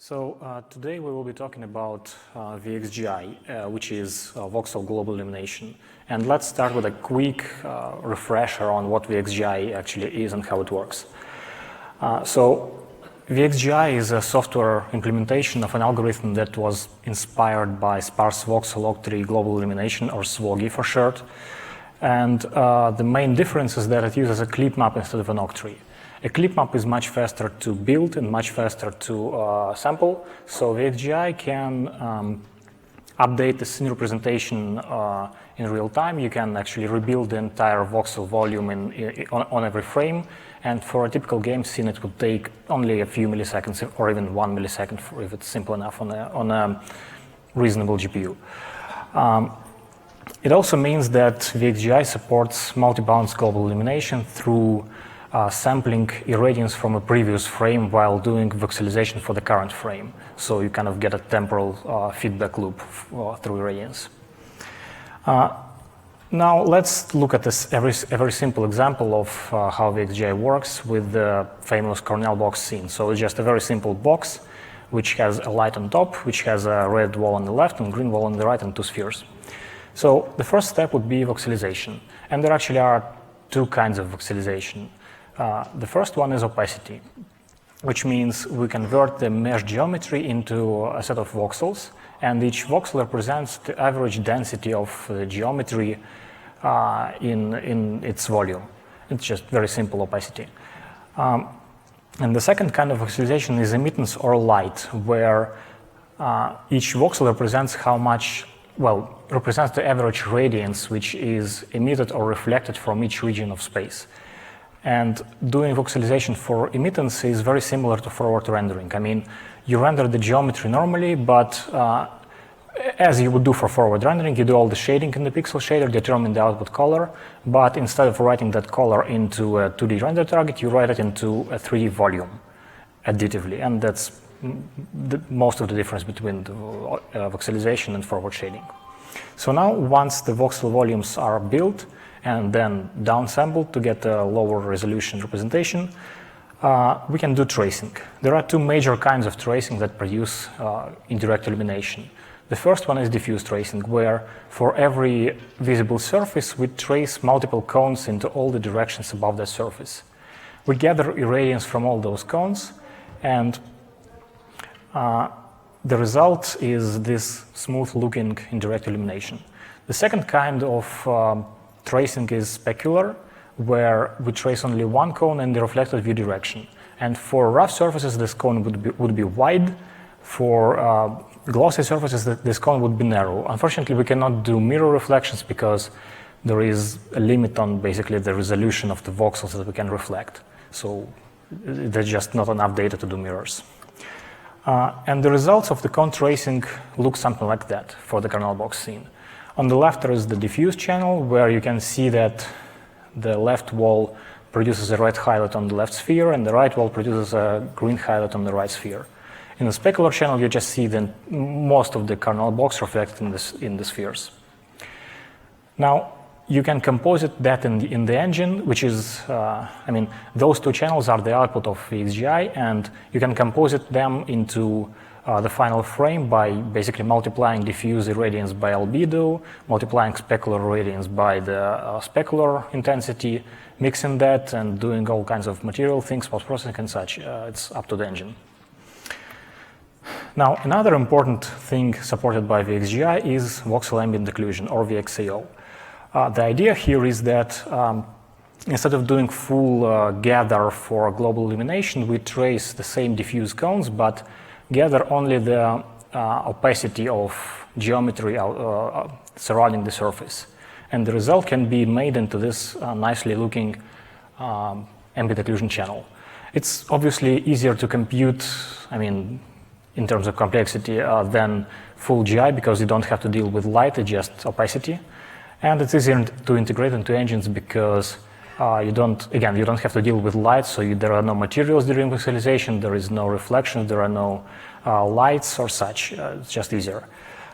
Today we will be talking about VXGI, which is voxel global illumination. And let's start with a quick refresher on what VXGI actually is and how it works. VXGI is a software implementation of an algorithm that was inspired by sparse voxel octree global illumination, or SVOG for short. And the main difference is that it uses a clip map instead of an octree. A clip map is much faster to build and much faster to sample, so VXGI can update the scene representation in real time. You can actually rebuild the entire voxel volume on every frame, and for a typical game scene it would take only a few milliseconds or even 1 millisecond if it's simple enough on a reasonable GPU. It also means that VXGI supports multi-bounce global illumination through sampling irradiance from a previous frame while doing voxelization for the current frame. So you kind of get a temporal feedback loop through irradiance. Now let's look at this a very simple example of how VXGI works with the famous Cornell Box Scene. So it's just a very simple box which has a light on top, which has a red wall on the left and green wall on the right and two spheres. So the first step would be voxelization. And there actually are two kinds of voxelization. The first one is opacity, which means we convert the mesh geometry into a set of voxels, and each voxel represents the average density of the geometry in its volume. It's just very simple opacity. And the second kind of voxelization is emittance or light, where each voxel represents represents the average radiance which is emitted or reflected from each region of space. And doing voxelization for emittance is very similar to forward rendering. I mean, you render the geometry normally, but as you would do for forward rendering, you do all the shading in the pixel shader, determine the output color, but instead of writing that color into a 2D render target, you write it into a 3D volume additively. And that's most of the difference between the voxelization and forward shading. So now, once the voxel volumes are built, and then downsampled to get a lower resolution representation, we can do tracing. There are two major kinds of tracing that produce indirect illumination. The first one is diffuse tracing, where for every visible surface, we trace multiple cones into all the directions above that surface. We gather irradiance from all those cones, and the result is this smooth-looking indirect illumination. The second kind of tracing is specular, where we trace only one cone in the reflected view direction. And for rough surfaces, this cone would be wide. For glossy surfaces, this cone would be narrow. Unfortunately, we cannot do mirror reflections because there is a limit on basically the resolution of the voxels that we can reflect. So there's just not enough data to do mirrors. And the results of the cone tracing look something like that for the Cornell Box Scene. On the left, there is the diffuse channel, where you can see that the left wall produces a red highlight on the left sphere, and the right wall produces a green highlight on the right sphere. In the specular channel, you just see most of the Cornell box reflected in the spheres. Now, you can composite that in the engine, which is, those two channels are the output of VXGI, and you can composite them into the final frame by basically multiplying diffuse irradiance by albedo, multiplying specular irradiance by the specular intensity, mixing that and doing all kinds of material things, post-processing and such. It's up to the engine. Now, another important thing supported by VXGI is voxel ambient occlusion, or VXAO. The idea here is that instead of doing full gather for global illumination, we trace the same diffuse cones, but gather only the opacity of geometry surrounding the surface. And the result can be made into this nicely looking ambient occlusion channel. It's obviously easier to compute, in terms of complexity, than full GI, because you don't have to deal with light, it's just opacity. And it's easier to integrate into engines because you don't have to deal with light, so there are no materials during voxelization, there is no reflections, there are no lights or such. It's just easier.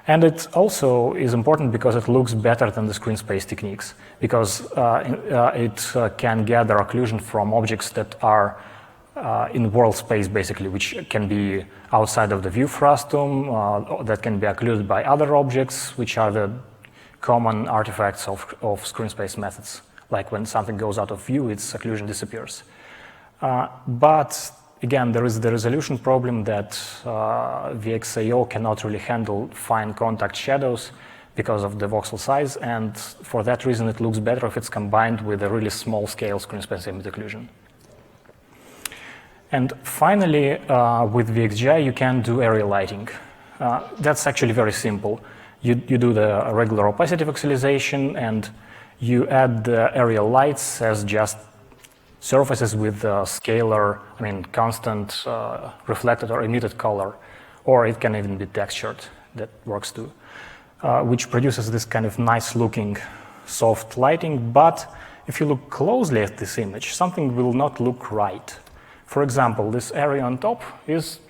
And it also is important because it looks better than the screen space techniques, because it can gather occlusion from objects that are in world space, basically, which can be outside of the view frustum, that can be occluded by other objects, which are the common artifacts of screen space methods. Like when something goes out of view, its occlusion disappears. But again, there is the resolution problem that VXAO cannot really handle fine contact shadows because of the voxel size, and for that reason it looks better if it's combined with a really small scale screen space ambient occlusion. And finally, with VXGI, you can do area lighting. That's actually very simple. You do the regular opacity voxelization, and you add the area lights as just surfaces with scalar, constant reflected or emitted color, or it can even be textured. That works too, which produces this kind of nice-looking soft lighting. But if you look closely at this image, something will not look right. For example, this area on top is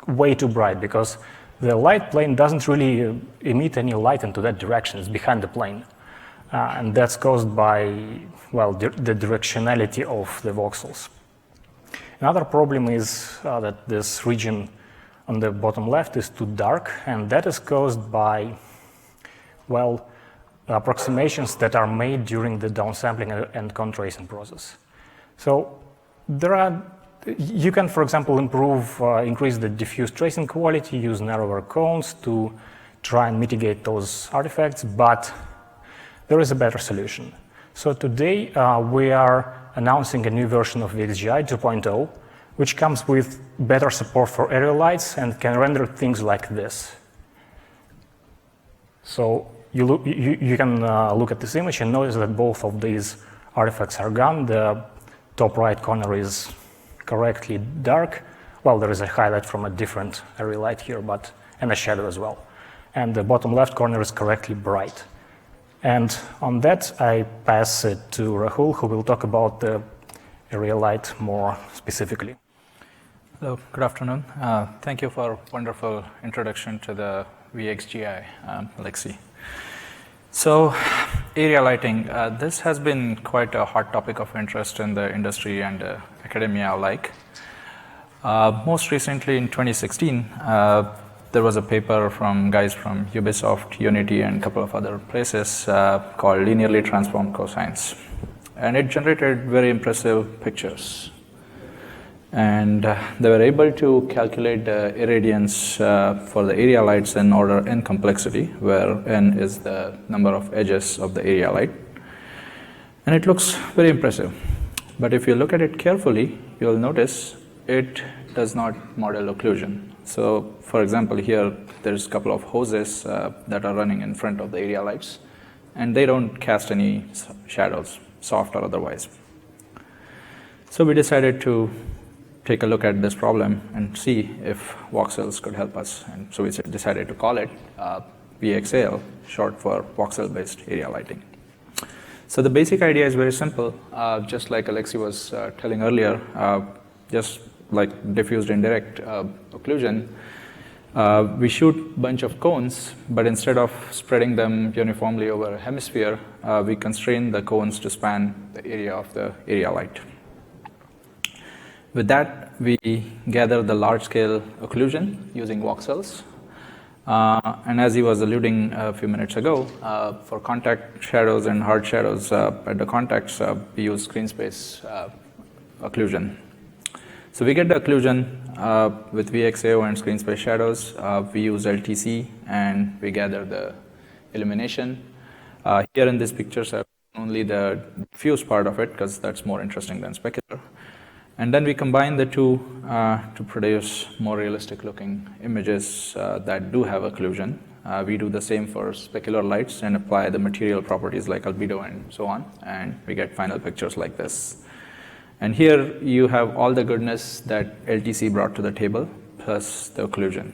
way too bright because the light plane doesn't really emit any light into that direction. It's behind the plane. And that's caused by, well, the directionality of the voxels. Another problem is that this region on the bottom left is too dark, and that is caused by, well, approximations that are made during the downsampling and contrasting process. So you can, for example, increase the diffuse tracing quality, use narrower cones to try and mitigate those artifacts, but there is a better solution. So today we are announcing a new version of VXGI 2.0, which comes with better support for area lights and can render things like this. So you can look at this image and notice that both of these artifacts are gone. The top right corner is correctly dark. Well, there is a highlight from a different area light here, and a shadow as well. And the bottom left corner is correctly bright. And on that, I pass it to Rahul, who will talk about the area light more specifically. Hello, good afternoon. Thank you for a wonderful introduction to the VXGI, Alexei. So, area lighting. This has been quite a hot topic of interest in the industry and academia alike. Most recently in 2016, there was a paper from guys from Ubisoft, Unity, and a couple of other places called linearly transformed cosines. And it generated very impressive pictures. And they were able to calculate the irradiance for the area lights in order n complexity, where n is the number of edges of the area light. And it looks very impressive. But if you look at it carefully, you'll notice it does not model occlusion. So, for example, here there's a couple of hoses that are running in front of the area lights, and they don't cast any shadows, soft or otherwise. So we decided to take a look at this problem and see if voxels could help us. And so we decided to call it VXAL, short for voxel-based area lighting. So the basic idea is very simple. Just like Alexei was telling earlier, just like diffused indirect occlusion, we shoot a bunch of cones, but instead of spreading them uniformly over a hemisphere, we constrain the cones to span the area of the area light. With that, we gather the large-scale occlusion using voxels. And as he was alluding a few minutes ago, for contact shadows and hard shadows at the contacts, we use screen space occlusion. So we get the occlusion with VXAO and screen space shadows. We use LTC, and we gather the illumination. Here in these pictures, I have only the diffuse part of it, because that's more interesting than specular. And then we combine the two to produce more realistic looking images that do have occlusion. We do the same for specular lights and apply the material properties like albedo and so on, and we get final pictures like this. And here you have all the goodness that LTC brought to the table, plus the occlusion.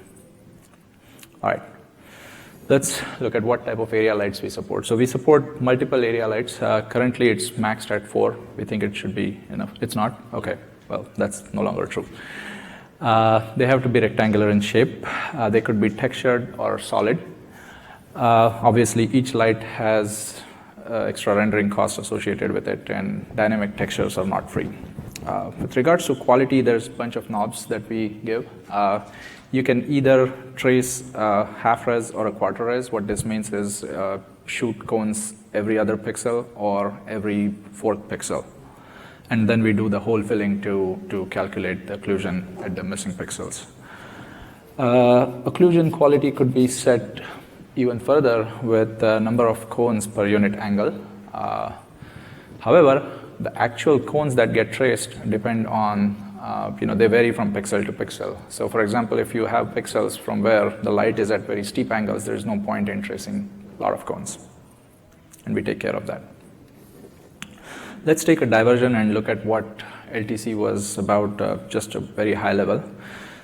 All right, let's look at what type of area lights we support. So we support multiple area lights. Currently it's maxed at 4. We think it should be enough. It's not? Okay. Well, that's no longer true. They have to be rectangular in shape. They could be textured or solid. Obviously, each light has extra rendering costs associated with it, and dynamic textures are not free. With regards to quality, there's a bunch of knobs that we give. You can either trace half res or a quarter res. What this means is shoot cones every other pixel or every fourth pixel. And then we do the hole filling to calculate the occlusion at the missing pixels. Occlusion quality could be set even further with the number of cones per unit angle. However, the actual cones that get traced depend on, they vary from pixel to pixel. So for example, if you have pixels from where the light is at very steep angles, there's no point in tracing a lot of cones. And we take care of that. Let's take a diversion and look at what LTC was about, just a very high level.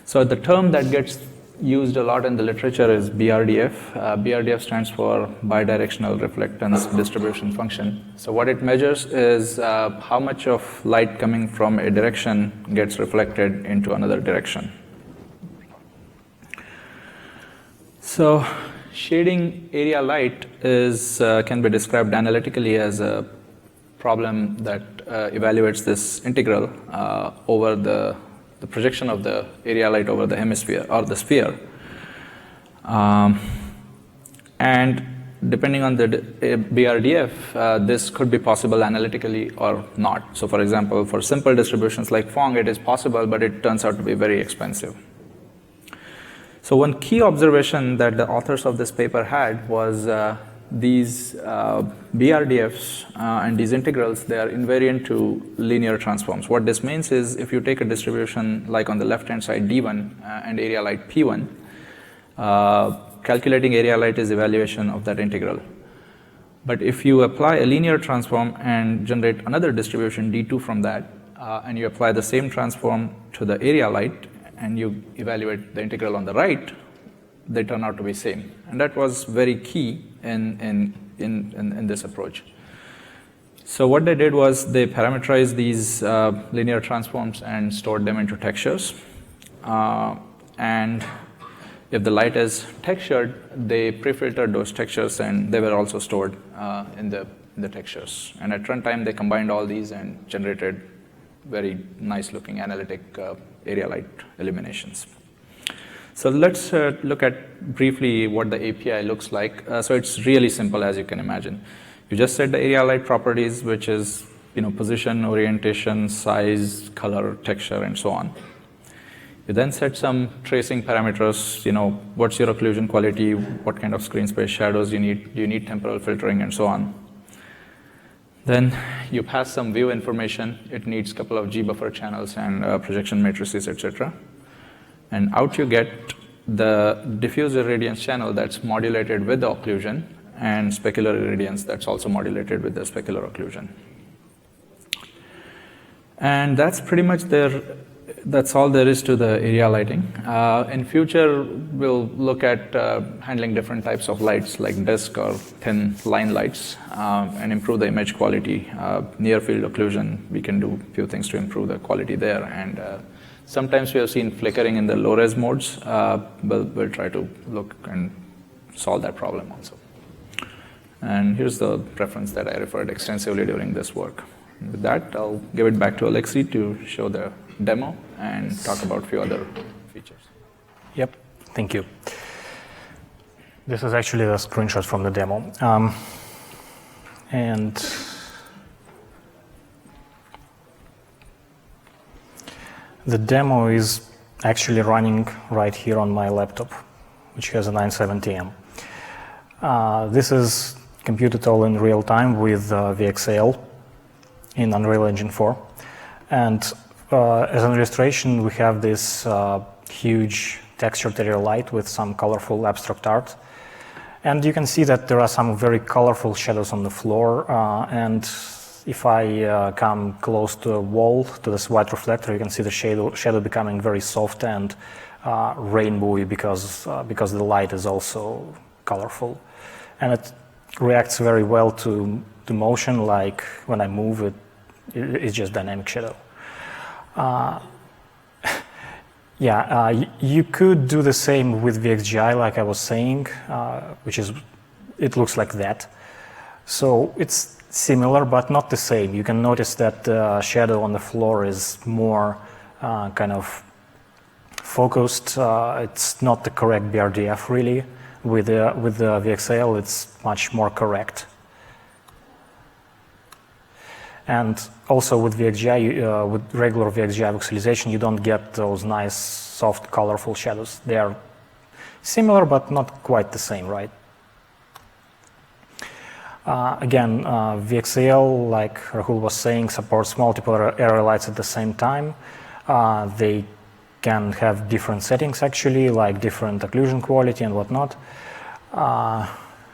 So the term that gets used a lot in the literature is BRDF. BRDF stands for bidirectional reflectance distribution function. So what it measures is how much of light coming from a direction gets reflected into another direction. So shading area light can be described analytically as a problem that evaluates this integral over the projection of the area light over the hemisphere or the sphere. And depending on the BRDF, this could be possible analytically or not. So for example, for simple distributions like Phong, it is possible, but it turns out to be very expensive. So one key observation that the authors of this paper had was these BRDFs and these integrals, they are invariant to linear transforms. What this means is if you take a distribution like on the left-hand side D1 and area light P1, calculating area light is evaluation of that integral. But if you apply a linear transform and generate another distribution D2 from that, and you apply the same transform to the area light and you evaluate the integral on the right, they turn out to be same. And that was very key in this approach. So what they did was they parameterized these linear transforms and stored them into textures. And if the light is textured, they pre-filtered those textures and they were also stored in the textures. And at runtime, they combined all these and generated very nice looking analytic area light eliminations. So let's look at briefly what the API looks like. So it's really simple, as you can imagine. You just set the area light properties, which is position, orientation, size, color, texture, and so on. You then set some tracing parameters. What's your occlusion quality? What kind of screen space shadows you need? Do you need temporal filtering, and so on? Then you pass some view information. It needs a couple of G buffer channels and projection matrices, etc. And out you get the diffuse irradiance channel that's modulated with the occlusion and specular irradiance that's also modulated with the specular occlusion. And that's pretty much that's all there is to the area lighting. In future, we'll look at handling different types of lights like disk or thin line lights and improve the image quality. Near field occlusion, we can do a few things to improve the quality there. And sometimes we have seen flickering in the low-res modes. We'll try to look and solve that problem also. And here's the reference that I referred extensively during this work. With that, I'll give it back to Alexei to show the demo and talk about a few other features. Yep, thank you. This is actually a screenshot from the demo. And the demo is actually running right here on my laptop, which has a 970M. This is computed all in real time with VXAL in Unreal Engine 4. And as an illustration, we have this huge textured area light with some colorful abstract art. And you can see that there are some very colorful shadows on the floor. And if I come close to a wall, to this white reflector, you can see the shadow becoming very soft and rainbowy because the light is also colorful. And it reacts very well to motion, like when I move it, it's just dynamic shadow. You could do the same with VXGI, like I was saying, it looks like that. So it's similar, but not the same. You can notice that the shadow on the floor is more kind of focused. It's not the correct BRDF really. With the VXAL, it's much more correct. And also with VXGI, with regular VXGI voxelization, you don't get those nice, soft, colorful shadows. They are similar, but not quite the same, right? Again, VXAL, like Rahul was saying, supports multiple area lights at the same time. They can have different settings, actually, like different occlusion quality and whatnot.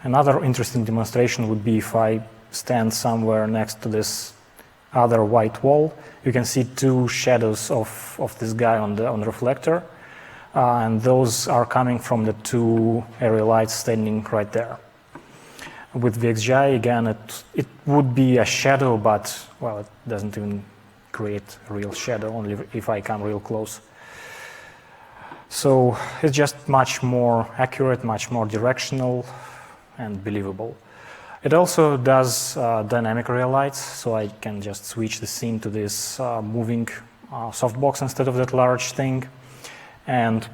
Another interesting demonstration would be if I stand somewhere next to this other white wall. You can see two shadows of this guy on the reflector, and those are coming from the two area lights standing right there. With VXGI, again, it would be a shadow, but, well, it doesn't even create a real shadow, only if I come real close. So it's just much more accurate, much more directional, and believable. It also does dynamic real lights, so I can just switch the scene to this moving softbox instead of that large thing. And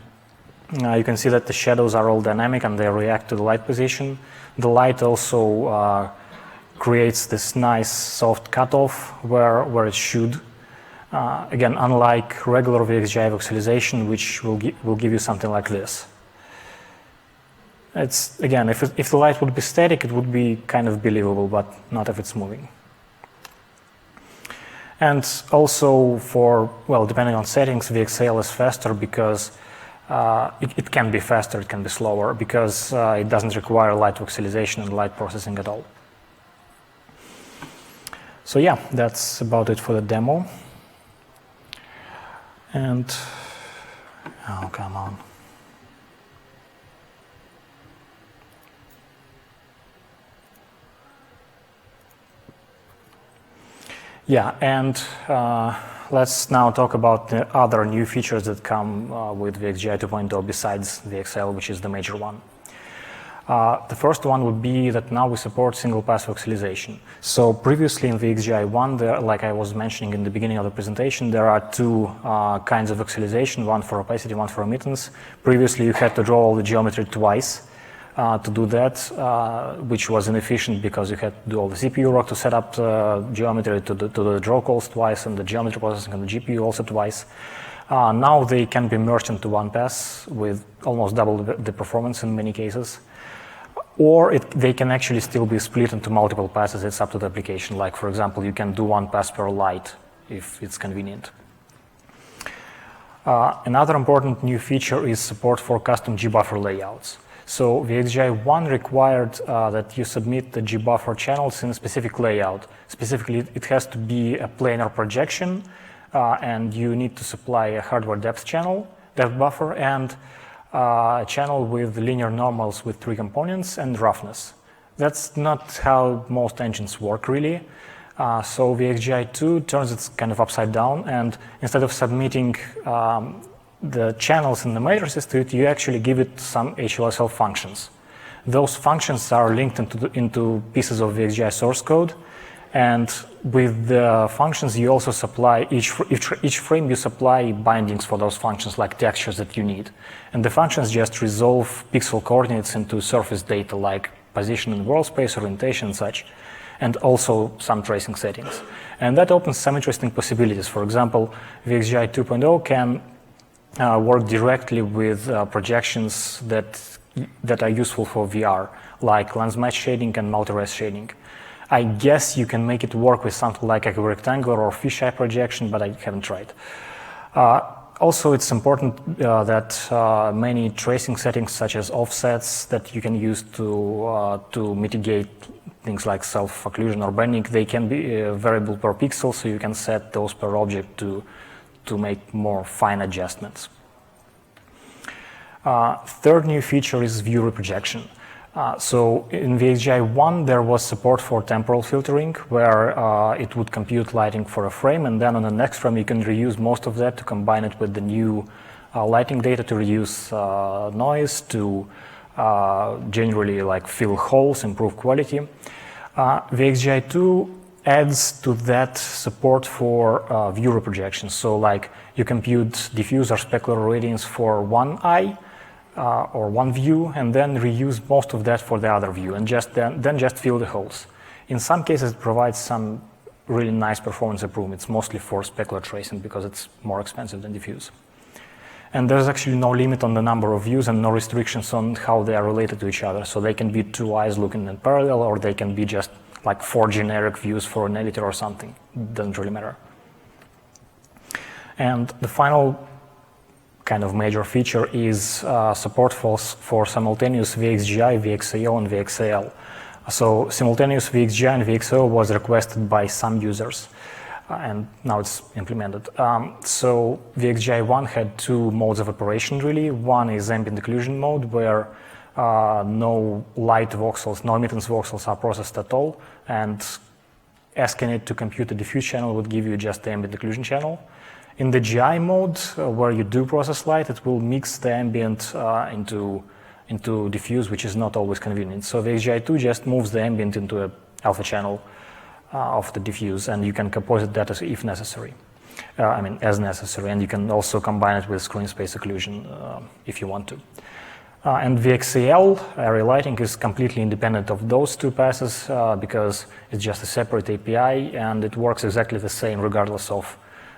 you can see that the shadows are all dynamic and they react to the light position. The light also creates this nice soft cutoff where it should. Again, unlike regular VXGI voxelization, which will give you something like this. It's, again, if the light would be static, it would be kind of believable, but not if it's moving. And also for, well, depending on settings, VXAL is faster because it can be faster, it can be slower, because it doesn't require light voxelization and light processing at all. So yeah, that's about it for the demo. And, oh, come on. Yeah, and let's now talk about the other new features that come with VXGI 2.0 besides VXL, which is the major one. The first one would be that now we support single-pass voxelization. So previously in VXGI 1, like I was mentioning in the beginning of the presentation, there are two kinds of voxelization, one for opacity, one for emittance. Previously you had to draw all the geometry twice to do that, which was inefficient because you had to do all the CPU work to set up the geometry, to the draw calls twice, and the geometry processing on the GPU also twice. Now they can be merged into one pass with almost double the performance in many cases. Or they can actually still be split into multiple passes. It's up to the application. Like, for example, you can do one pass per light if it's convenient. Another important new feature is support for custom G-buffer layouts. So VXGI 1 required that you submit the G-buffer channels in a specific layout. Specifically, it has to be a planar projection, and you need to supply a hardware depth channel, depth buffer, and a channel with linear normals with 3 components and roughness. That's not how most engines work, really. So VXGI 2 turns it kind of upside down, and instead of submitting the channels in the matrices to it, you actually give it some HLSL functions. Those functions are linked into pieces of VXGI source code, and with the functions you also supply, each frame you supply bindings for those functions, like textures that you need. And the functions just resolve pixel coordinates into surface data like position in world space, orientation and such, and also some tracing settings. And that opens some interesting possibilities. For example, VXGI 2.0 can work directly with projections that are useful for VR, like lens match shading and multi-res shading. I guess you can make it work with something like a rectangular or fisheye projection, but I haven't tried. Also, it's important that many tracing settings, such as offsets that you can use to mitigate things like self-occlusion or bending, they can be variable per pixel, so you can set those per object to make more fine adjustments. Third new feature is view reprojection. So in VXGI 1, there was support for temporal filtering, where it would compute lighting for a frame, and then on the next frame you can reuse most of that to combine it with the new lighting data to reduce noise, to generally like fill holes, improve quality. VXGI2 adds to that support for view reprojection. So like you compute diffuse or specular radiance for one eye or one view, and then reuse most of that for the other view, and then just fill the holes. In some cases, it provides some really nice performance improvements, mostly for specular tracing because it's more expensive than diffuse. And there's actually no limit on the number of views and no restrictions on how they are related to each other. So they can be two eyes looking in parallel, or they can be just like 4 generic views for an editor or something. It doesn't really matter. And the final kind of major feature is support for simultaneous VXGI, VXAO, and VXAL. So simultaneous VXGI and VXAO was requested by some users, and now it's implemented. So VXGI 1 had 2 modes of operation, really. One is ambient occlusion mode, where no light voxels, no emittance voxels are processed at all, and asking it to compute a diffuse channel would give you just the ambient occlusion channel. In the GI mode, where you do process light, it will mix the ambient into diffuse, which is not always convenient. So VXGI2 just moves the ambient into an alpha channel of the diffuse, and you can composite that if necessary. As necessary, and you can also combine it with screen space occlusion if you want to. And VXAL area lighting is completely independent of those 2 passes because it's just a separate API, and it works exactly the same regardless of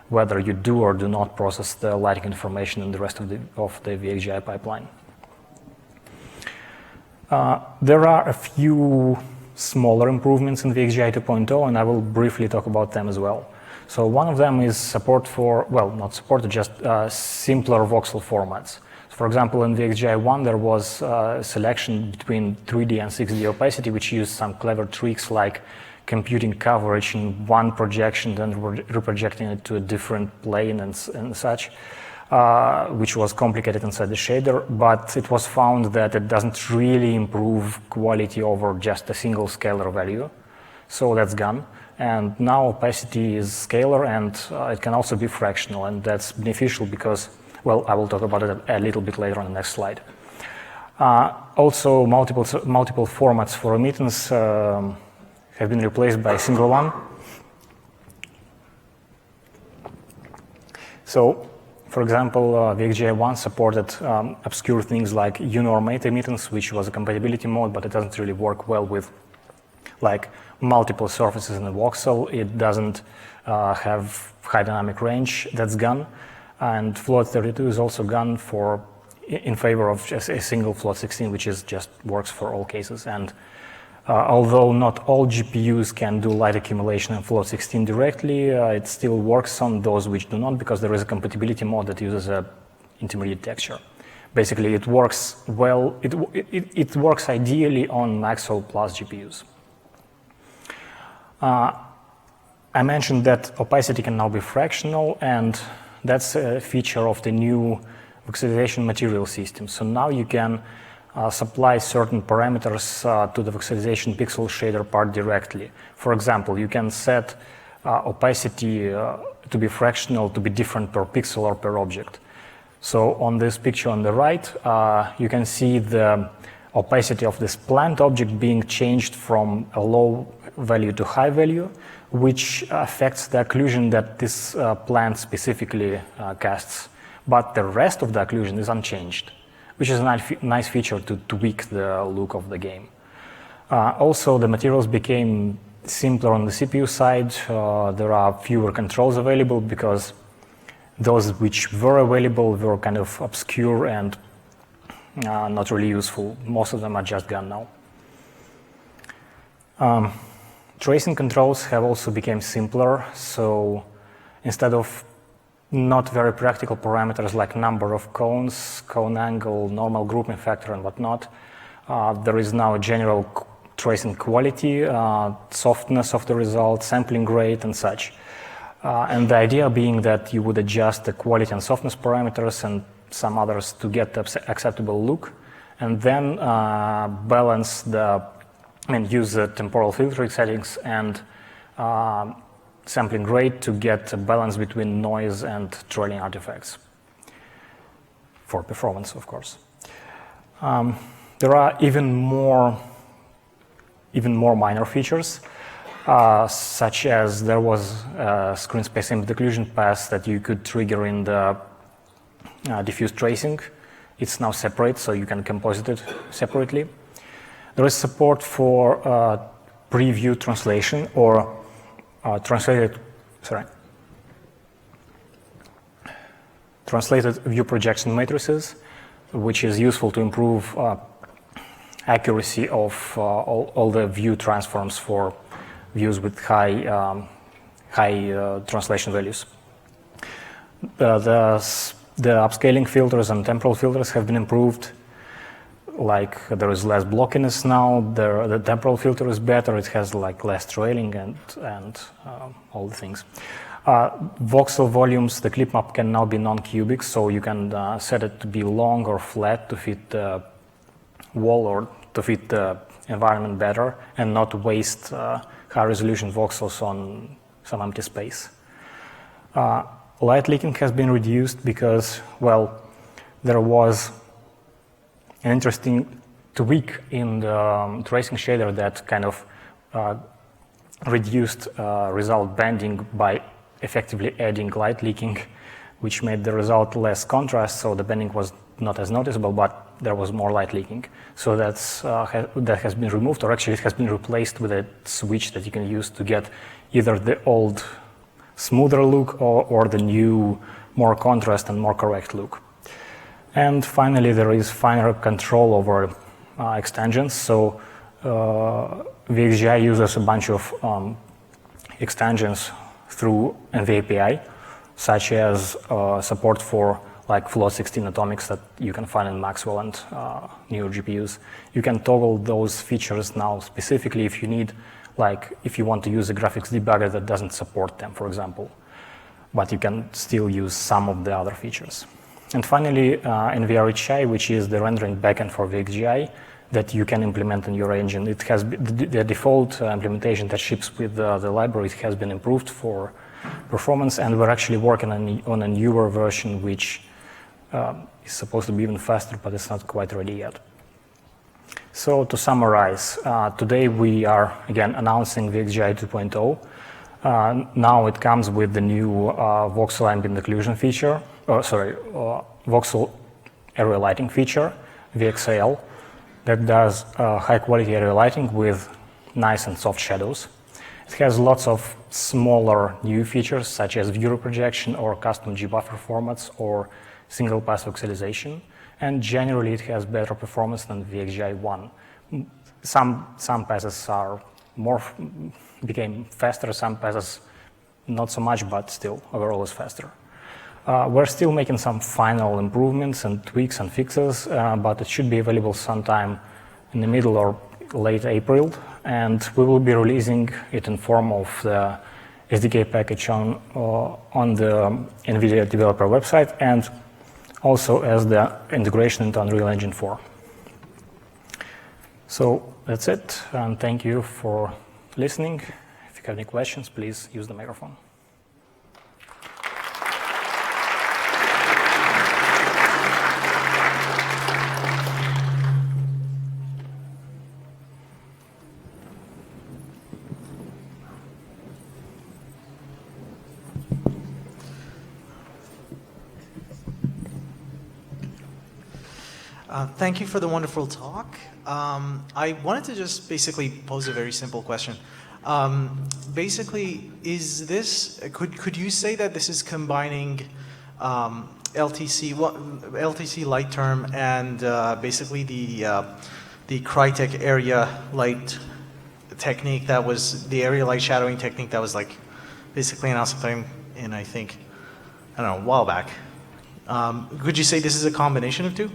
whether you do or do not process the lighting information in the rest of the VXGI pipeline. There are a few smaller improvements in VXGI 2.0, and I will briefly talk about them as well. So one of them is support for, well, not support, just simpler voxel formats. For example, in VXGI 1, there was a selection between 3D and 6D opacity, which used some clever tricks like computing coverage in one projection, then reprojecting it to a different plane and such, which was complicated inside the shader, but it was found that it doesn't really improve quality over just a single scalar value. So that's gone. And now opacity is scalar, and it can also be fractional, and that's beneficial because, well, I will talk about it a little bit later on the next slide. Also, multiple formats for emittance have been replaced by a single one. So, for example, VXGI 1 supported obscure things like U-norm 8 emittance, which was a compatibility mode, but it doesn't really work well with like multiple surfaces in a voxel. It doesn't have high dynamic range. That's gone. And float 32 is also gone in favor of just a single float 16, which just works for all cases. And although not all GPUs can do light accumulation in float 16 directly, it still works on those which do not, because there is a compatibility mode that uses an intermediate texture. Basically, it works well. It works ideally on Maxwell Plus GPUs. I mentioned that opacity can now be fractional, and that's a feature of the new voxelization material system. So now you can supply certain parameters to the voxelization pixel shader part directly. For example, you can set opacity to be fractional, to be different per pixel or per object. So on this picture on the right, you can see the opacity of this plant object being changed from a low value to high value, which affects the occlusion that this plant specifically casts. But the rest of the occlusion is unchanged, which is a nice feature to tweak the look of the game. Also, the materials became simpler on the CPU side. There are fewer controls available because those which were available were kind of obscure and not really useful. Most of them are just gone now. Tracing controls have also become simpler. So instead of not very practical parameters like number of cones, cone angle, normal grouping factor, and whatnot, there is now a general tracing quality, softness of the result, sampling rate, and such. And the idea being that you would adjust the quality and softness parameters and some others to get the acceptable look, and then use the temporal filtering settings and sampling rate to get a balance between noise and trailing artifacts for performance, of course. There are even more even more minor features, such as there was a screen space ambient occlusion pass that you could trigger in the diffuse tracing. It's now separate, so you can composite it separately. There is support for preview translation or translated view projection matrices, which is useful to improve accuracy of all the view transforms for views with high translation values. The upscaling filters and temporal filters have been improved. Like there is less blockiness now. The temporal filter is better. It has like less trailing and all the things. Voxel volumes, the clip map can now be non-cubic, so you can set it to be long or flat to fit the wall or to fit the environment better and not waste high-resolution voxels on some empty space. Light leaking has been reduced because, well, there was an interesting tweak in the tracing shader that kind of reduced result banding by effectively adding light leaking, which made the result less contrast, so the banding was not as noticeable, but there was more light leaking. So that has been removed, or actually it has been replaced with a switch that you can use to get either the old smoother look or the new more contrast and more correct look. And finally, there is finer control over extensions. So VXGI uses a bunch of extensions through NVAPI, such as support for like float 16 atomics that you can find in Maxwell and newer GPUs. You can toggle those features now specifically if you need, like if you want to use a graphics debugger that doesn't support them, for example, but you can still use some of the other features. And finally, NVRHI, which is the rendering backend for VXGI that you can implement in your engine. It has the default implementation that ships with the library. It has been improved for performance, and we're actually working on a newer version which is supposed to be even faster, but it's not quite ready yet. So to summarize, today we are again announcing VXGI 2.0. Now it comes with the new voxel ambient occlusion feature, voxel area lighting feature, VXAL, that does high quality area lighting with nice and soft shadows. It has lots of smaller new features such as view reprojection or custom G-buffer formats or single pass voxelization. And generally it has better performance than VXGI 1. Some passes became faster, some passes not so much, but still overall is faster. We're still making some final improvements and tweaks and fixes, but it should be available sometime in the middle or late April, and we will be releasing it in form of the SDK package on the NVIDIA developer website and also as the integration into Unreal Engine 4. So that's it, and thank you for listening. If you have any questions, please use the microphone. Thank you for the wonderful talk. I wanted to just basically pose a very simple question. Basically, is this, could you say that this is combining LTC light term and basically the Crytek area light technique that was, the area light shadowing technique that was like basically announced sometime in, I think, I don't know, a while back. Could you say this is a combination of two?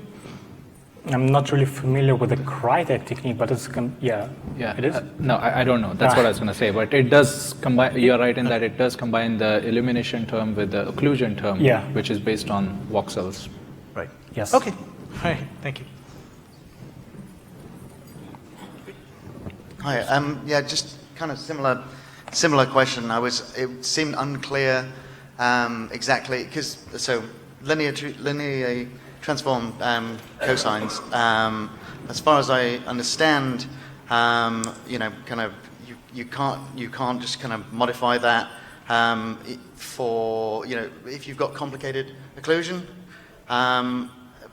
I'm not really familiar with the Crytek technique, but it's, yeah, it is? No, I don't know. That's what I was going to say. But it does combine, you're right in that it does combine the illumination term with the occlusion term, which is based on voxels. Right. Yes. Okay. All right. Thank you. Hi. Yeah, just kind of similar question. It seemed unclear exactly because linear transform cosines. As far as I understand, you know, kind of, you can't just kind of modify that for, you know, if you've got complicated occlusion.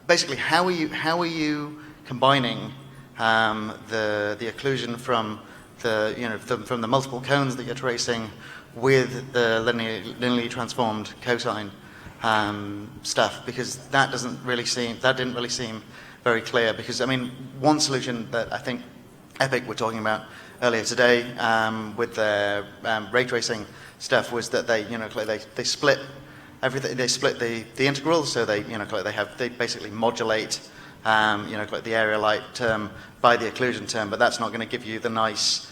Basically, how are you combining the occlusion from the, you know, from the multiple cones that you're tracing with the linearly transformed cosine stuff? Because that didn't really seem very clear. Because I mean, one solution that I think Epic were talking about earlier today with their ray tracing stuff was that they, you know, they split everything. They split the integral, so they, you know, they basically modulate, you know, the area light term by the occlusion term, but that's not going to give you the nice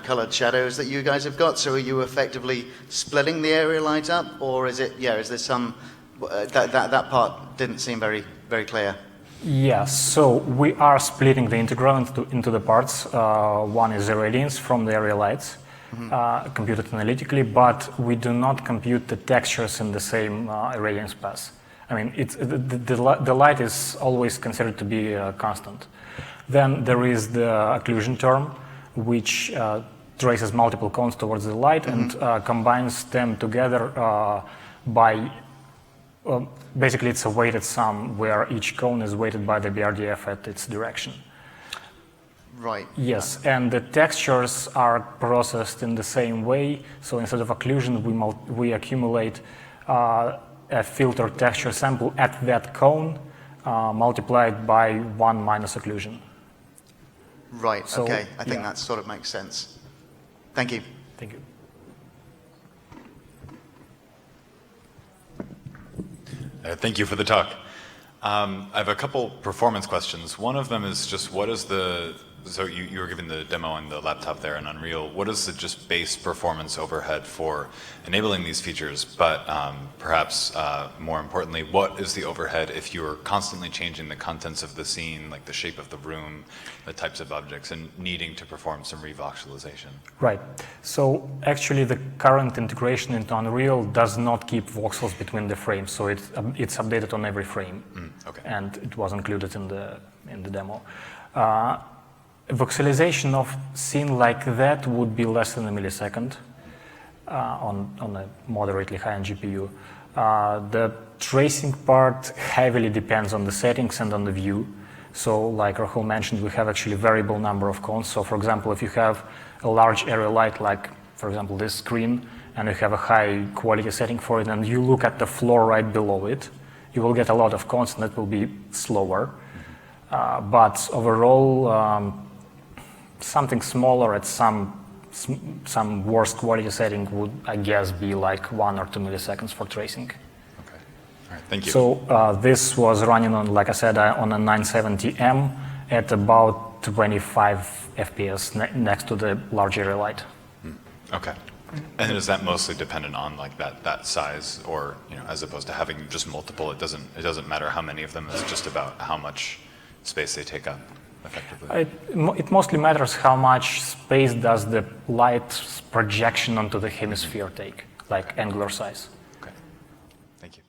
colored shadows that you guys have got. So are you effectively splitting the area light up, or is it, yeah, is there some that part didn't seem very clear? Yes, so we are splitting the integral into the parts. One is irradiance from the area lights, computed analytically, but we do not compute the textures in the same irradiance path. I mean, the light is always considered to be constant. Then there is the occlusion term, which traces multiple cones towards the light and combines them together by basically it's a weighted sum where each cone is weighted by the BRDF at its direction. Right. Yes, and the textures are processed in the same way. So instead of occlusion, we accumulate a filter texture sample at that cone multiplied by 1 minus occlusion. Right, So, okay. I think yeah. that sort of makes sense. Thank you. Thank you. Thank you for the talk. I have a couple performance questions. One of them is just what is the, so you were giving the demo on the laptop there in Unreal, what is the just base performance overhead for enabling these features, but perhaps more importantly, what is the overhead if you're constantly changing the contents of the scene, like the shape of the room, the types of objects, and needing to perform some revoxelization? Right. So actually the current integration into Unreal does not keep voxels between the frames, so it's updated on every frame. Okay. And it was included in the demo. Voxelization of scene like that would be less than a millisecond on a moderately high-end GPU. The tracing part heavily depends on the settings and on the view. So like Rahul mentioned, we have actually variable number of cones. So for example, if you have a large area light, like for example this screen, and you have a high quality setting for it, and you look at the floor right below it, you will get a lot of cones, and that will be slower. But overall, something smaller at some worse quality setting would, I guess, be like 1 or 2 milliseconds for tracing. Okay. All right. Thank you. So this was running on, like I said, on a 970M at about 25 FPS next to the large area light. Okay. And is that mostly dependent on like that size, or you know, as opposed to having just multiple? It doesn't matter how many of them. It's just about how much space they take up, effectively. It mostly matters how much space does the light's projection onto the hemisphere take, like angular size. Okay. Thank you.